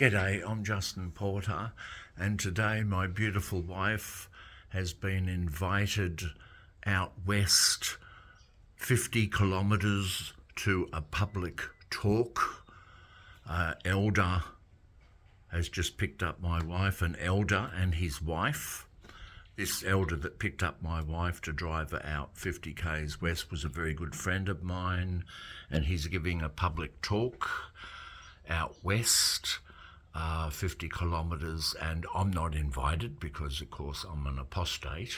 G'day, I'm Justin Porter, and today my beautiful wife has been invited out west 50 kilometres to a public talk. Elder has just picked up my wife, an elder and his wife. This elder that picked up my wife to drive her out 50 k's west was a very good friend of mine, and he's giving a public talk out west, 50 kilometres, and I'm not invited because, of course, I'm an apostate.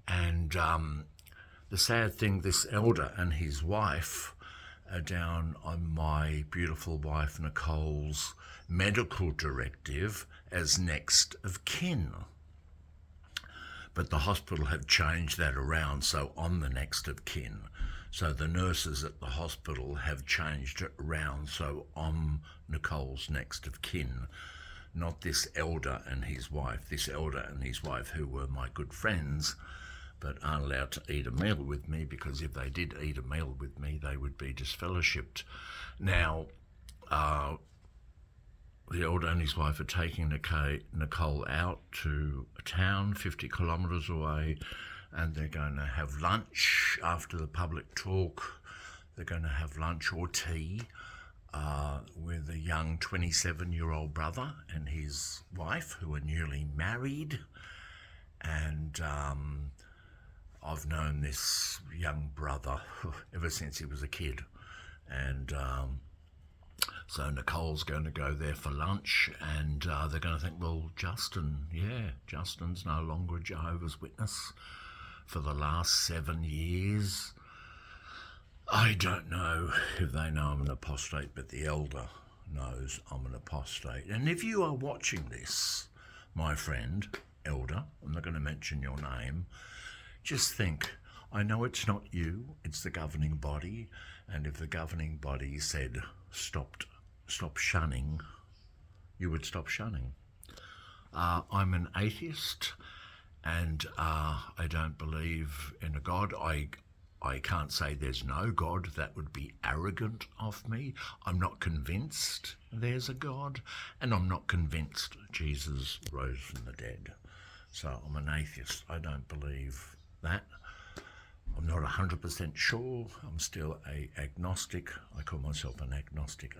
And the sad thing, this elder and his wife are down on my beautiful wife Nicole's medical directive as next of kin. But the hospital have changed that around, so I'm the next of kin. So the nurses at the hospital have changed it around, so I'm Nicole's next of kin, not this elder and his wife. This elder and his wife, who were my good friends, but aren't allowed to eat a meal with me, because if they did eat a meal with me, they would be disfellowshipped. Now, the elder and his wife are taking Nicole out to a town 50 kilometres away, and they're going to have lunch after the public talk. They're going to have lunch or tea with a young 27-year-old brother and his wife, who are newly married. And I've known this young brother ever since he was a kid. And so Nicole's going to go there for lunch, and they're going to think, well, Justin's no longer a Jehovah's Witness for the last 7 years. I don't know if they know I'm an apostate, but the elder knows I'm an apostate. And if you are watching this, my friend, elder, I'm not going to mention your name, just think, I know it's not you, it's the governing body, and if the governing body said stop shunning, you would stop shunning. I'm an atheist, and I don't believe in a God. I can't say there's no God. That would be arrogant of me. I'm not convinced there's a God, and I'm not convinced Jesus rose from the dead. So I'm an atheist. I don't believe that. I'm not 100% sure. I'm still an agnostic. I call myself an agnostic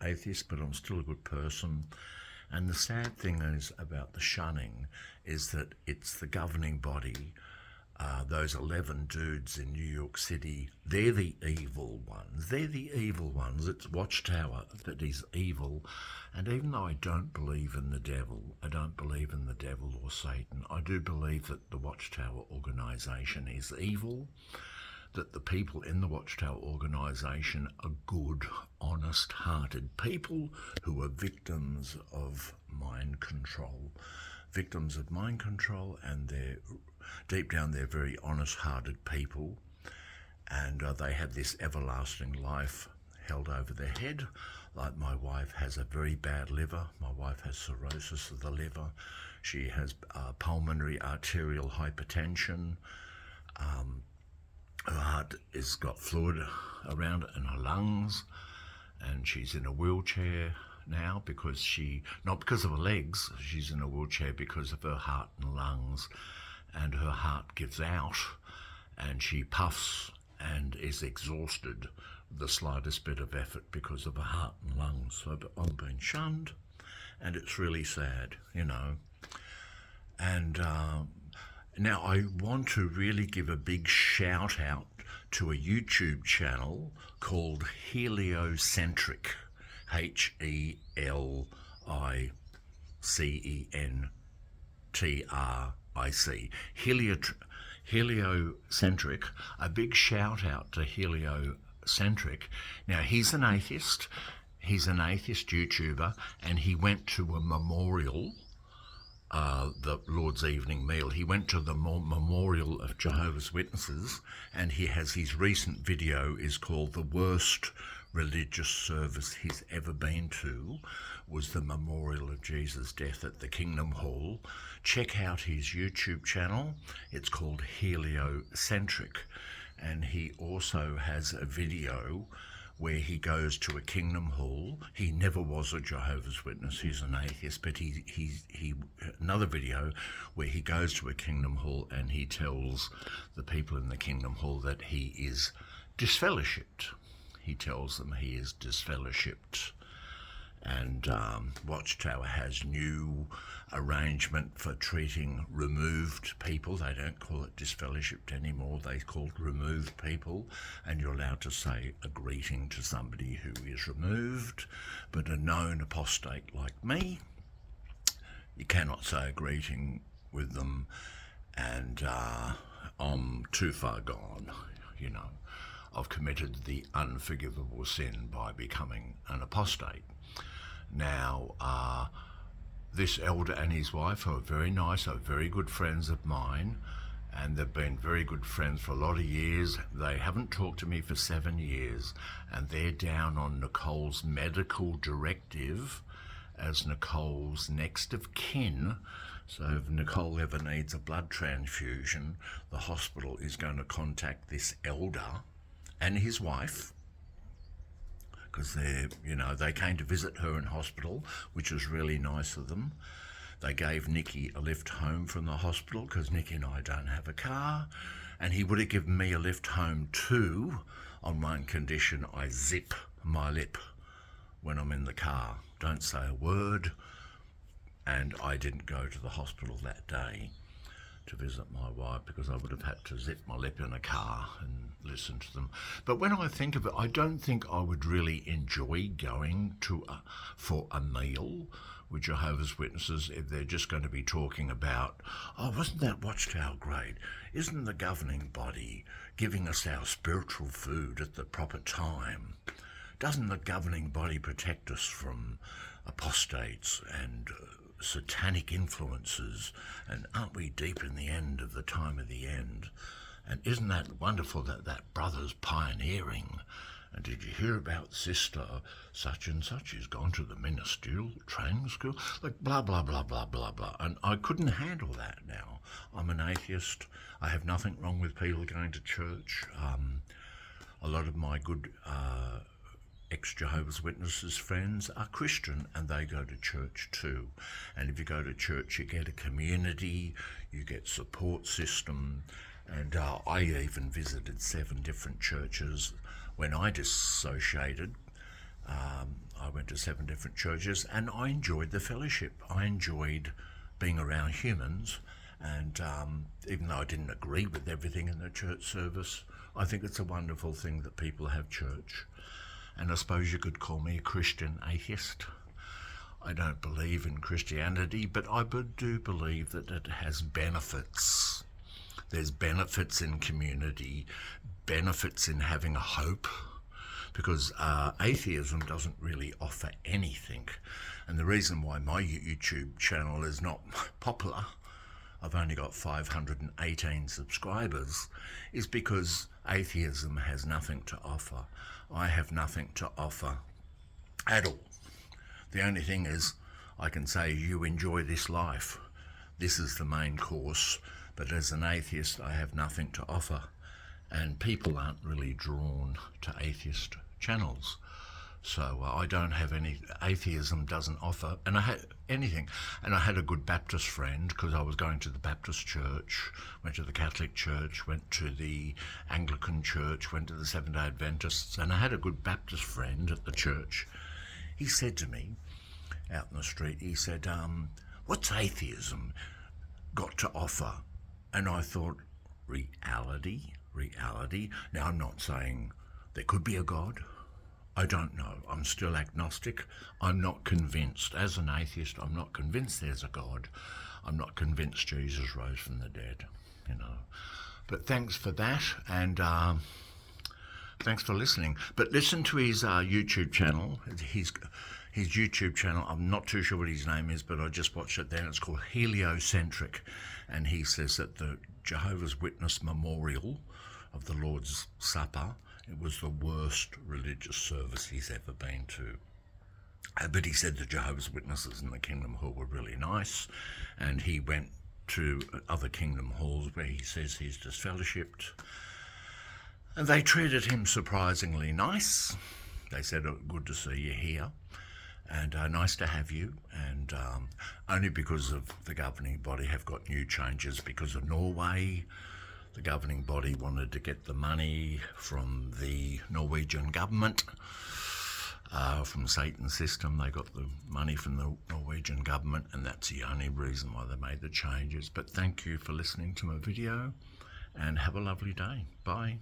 atheist, but I'm still a good person. And the sad thing is about the shunning is that it's the governing body, those 11 dudes in New York City, they're the evil ones. They're the evil ones. It's Watchtower that is evil. And even though I don't believe in the devil, I don't believe in the devil or Satan, I do believe that the Watchtower organisation is evil, that the people in the Watchtower organisation are good, honest-hearted people who are victims of mind control. Victims of mind control, and deep down they're very honest-hearted people, and they have this everlasting life held over their head. Like my wife has a very bad liver. My wife has cirrhosis of the liver. She has pulmonary arterial hypertension. Her heart has got fluid around it in her lungs, and she's in a wheelchair now not because of her legs, she's in a wheelchair because of her heart and lungs, and her heart gives out, and she puffs and is exhausted with the slightest bit of effort because of her heart and lungs. So I'm being shunned, and it's really sad, you know. And now I want to really give a big shout out to a YouTube channel called Heliocentric, HELICENTRIC. Heliocentric. A big shout out to Heliocentric. Now, he's an atheist. He's an atheist YouTuber, and he went to a memorial, the Lord's Evening Meal. He went to the memorial of Jehovah's Witnesses, and his recent video is called The Worst Religious Service He's Ever Been To, was the memorial of Jesus' death at the Kingdom Hall. Check out his YouTube channel. It's called Heliocentric, and he also has a video where he goes to a Kingdom Hall. He never was a Jehovah's Witness, he's an atheist, but he another video where he goes to a Kingdom Hall and he tells the people in the Kingdom Hall that he is disfellowshipped. He tells them he is disfellowshipped. And Watchtower has new arrangement for treating removed people. They don't call it disfellowshipped anymore, they call it removed people, and you're allowed to say a greeting to somebody who is removed, but a known apostate like me, you cannot say a greeting with them, and I'm too far gone, you know. I've committed the unforgivable sin by becoming an apostate. Now, this elder and his wife are very nice, are very good friends of mine, and they've been very good friends for a lot of years. They haven't talked to me for 7 years, and they're down on Nicole's medical directive as Nicole's next of kin. So if Nicole ever needs a blood transfusion, the hospital is going to contact this elder and his wife, because they came to visit her in hospital, which was really nice of them. They gave Nicky a lift home from the hospital because Nicky and I don't have a car, and he would have given me a lift home too, on one condition: I zip my lip when I'm in the car, don't say a word. And I didn't go to the hospital that day to visit my wife because I would have had to zip my lip in a car and listen to them. But when I think of it, I don't think I would really enjoy going for a meal with Jehovah's Witnesses if they're just going to be talking about, oh, wasn't that Watchtower great? Isn't the governing body giving us our spiritual food at the proper time? Doesn't the governing body protect us from apostates and satanic influences, and aren't we deep in the end of the time of the end? And isn't that wonderful that that brother's pioneering? And did you hear about sister such and such? He's gone to the ministerial training school, like blah blah blah blah blah blah. And I couldn't handle that now. I'm an atheist. I have nothing wrong with people going to church. A lot of my good ex-Jehovah's Witnesses friends are Christian, and they go to church too. And if you go to church, you get a community, you get support system, and I even visited 7 different churches. When I dissociated, I went to 7 different churches, and I enjoyed the fellowship. I enjoyed being around humans, and even though I didn't agree with everything in the church service, I think it's a wonderful thing that people have church. And I suppose you could call me a Christian atheist. I don't believe in Christianity, but I do believe that it has benefits. There's benefits in community, benefits in having a hope, because atheism doesn't really offer anything. And the reason why my YouTube channel is not popular, I've only got 518 subscribers, is because atheism has nothing to offer. I have nothing to offer at all. The only thing is, I can say, you enjoy this life. This is the main course, but as an atheist, I have nothing to offer. And people aren't really drawn to atheist channels. So I don't have any, atheism doesn't offer, and I had anything. And I had a good Baptist friend, because I was going to the Baptist church, went to the Catholic church, went to the Anglican church, went to the Seventh-day Adventists, and I had a good Baptist friend at the church. He said to me, out in the street, he said, what's atheism got to offer? And I thought, reality. Now, I'm not saying there could be a God. I don't know. I'm still agnostic. I'm not convinced. As an atheist, I'm not convinced there's a God. I'm not convinced Jesus rose from the dead, you know. But thanks for that, and thanks for listening. But listen to his YouTube channel. His YouTube channel, I'm not too sure what his name is, but I just watched it there. It's called Heliocentric, and he says that the Jehovah's Witness memorial of the Lord's Supper, it was the worst religious service he's ever been to. But he said the Jehovah's Witnesses in the Kingdom Hall were really nice, and he went to other Kingdom Halls where he says he's disfellowshipped, and they treated him surprisingly nice. they said, good to see you here, and nice to have you, and only because of the governing body have got new changes because of Norway. The governing body wanted to get the money from the Norwegian government, from Satan's system. They got the money from the Norwegian government, and that's the only reason why they made the changes. But thank you for listening to my video, and have a lovely day. Bye.